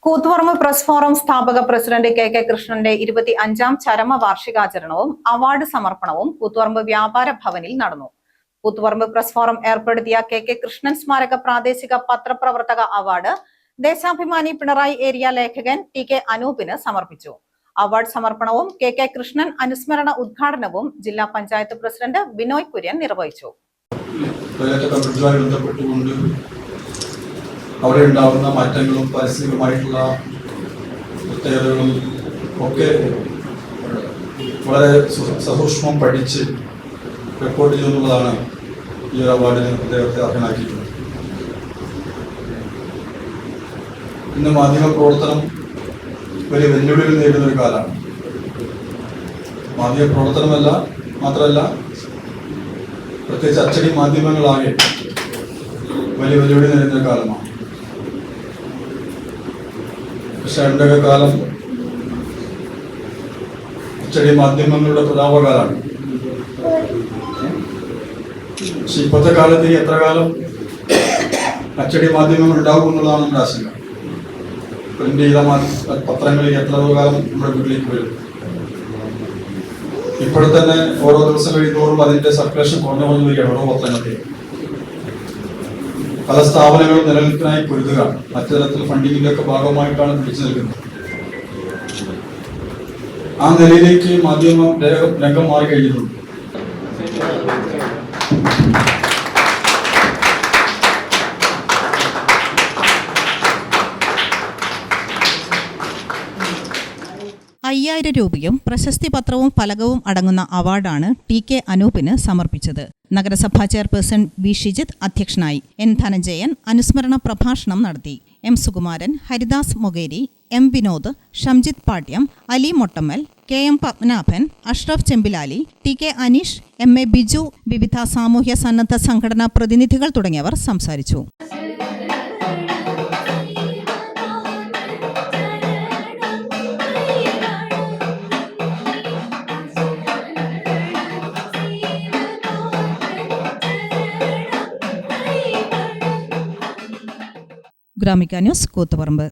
Koothuparamba press forum സ്ഥാപക president K കൃഷ്ണന്റെ 25ാം ചരമ വാർഷികാചരണവും അവാർഡ് സമർപ്പണവും കൂത്തുപറമ്പ് വ്യാപാര ഭവനിൽ നടന്നു. കൂത്തുപറമ്പ് പ്രസ് ഫോറം ഏർപ്പെടുത്തിയ കെ കൃഷ്ണൻ സ്മാരക പ്രാദേശിക പത്രപ്രവർത്തക അവാർഡ് ദേശാഭിമാനി പിണറായി ഏരിയ ലേഖകൻ ടി അനൂപിന് സമർപ്പിച്ചു. അവാർഡ് സമർപ്പണവും കെ കൃഷ്ണൻ അനുസ്മരണ ഉദ്ഘാടനവും ജില്ലാ പഞ്ചായത്ത് പ്രസിഡന്റ് ബിനോയ് കുര്യൻ നിർവഹിച്ചു. അവിടെ ഉണ്ടാകുന്ന മാറ്റങ്ങളും പാരിസ്ഥിതികമായിട്ടുള്ള പ്രത്യേകതകളും ഒക്കെ വളരെ സസൂക്ഷ്മം പഠിച്ച് റിപ്പോർട്ട് ചെയ്യുന്നതാണ് ഈ ഒരു അവാർഡിന് അദ്ദേഹത്തെ അർഹനാക്കിയിട്ടുള്ളത്. ഇന്ന് മാധ്യമപ്രവർത്തനം വലിയ വെല്ലുവിളികൾ നേരിടുന്ന ഒരു കാലമാണ്. മാധ്യമപ്രവർത്തനമല്ല മാത്രമല്ല പ്രത്യേകിച്ച് അച്ചടി മാധ്യമങ്ങളാകെ വലിയ വെല്ലുവിളി നേരിടുന്ന കാലമാണ്. പക്ഷെ അതിൻ്റെ കാലം അച്ചടി മാധ്യമങ്ങളുടെ പ്രതാപകാലമാണ്. പക്ഷെ ഇപ്പോഴത്തെ കാലത്ത് ഈ എത്ര കാലം അച്ചടി മാധ്യമങ്ങൾ ഉണ്ടാകും എന്നുള്ളതാണ് നമ്മുടെ ആശങ്ക. പ്രിന്റ് ചെയ്ത പത്രങ്ങളിൽ എത്ര കാലം നമ്മുടെ വീട്ടിലേക്ക് വരും. ഇപ്പോഴത്തന്നെ ഓരോ ദിവസം കഴിയുന്നതോറും അതിന്റെ സർക്കുലേഷൻ കുറഞ്ഞു വരികയാണ്. ഓരോ പത്രങ്ങൾക്ക് പല സ്ഥാപനങ്ങളും നിലനിൽപ്പിനായി പൊരുതുക, മറ്റു തരത്തിൽ ഫണ്ടിങ്ങിന്റെ ഒക്കെ ഭാഗമായിട്ടാണ് പിടിച്ചു നിൽക്കുന്നത്. ആ നിലയിലേക്ക് മാധ്യമ രംഗം മാറി കഴിഞ്ഞിട്ടുണ്ട്. രൂപയും പ്രശസ്തി പത്രവും ഫലകവും അടങ്ങുന്ന അവാർഡാണ് ടി അനൂപിന് സമർപ്പിച്ചത്. നഗരസഭാ ചെയർപേഴ്സൺ വി ഷിജിത്ത് അധ്യക്ഷനായി. എൻ ധനഞ്ജയൻ അനുസ്മരണ പ്രഭാഷണം നടത്തി. M Sukumaran, Haridas Mokeri, M Vinod, Shamjith Pattiam, Ali Mottammal, M Padmanabhan, Ashraf Chembilali, T Aneesh, M Biju, വിവിധ സാമൂഹ്യ സന്നദ്ധ സംഘടനാ പ്രതിനിധികൾ തുടങ്ങിയവർ സംസാരിച്ചു. ഗ്രാമിക ന്യൂസ്, കൂത്തുപറമ്പ്.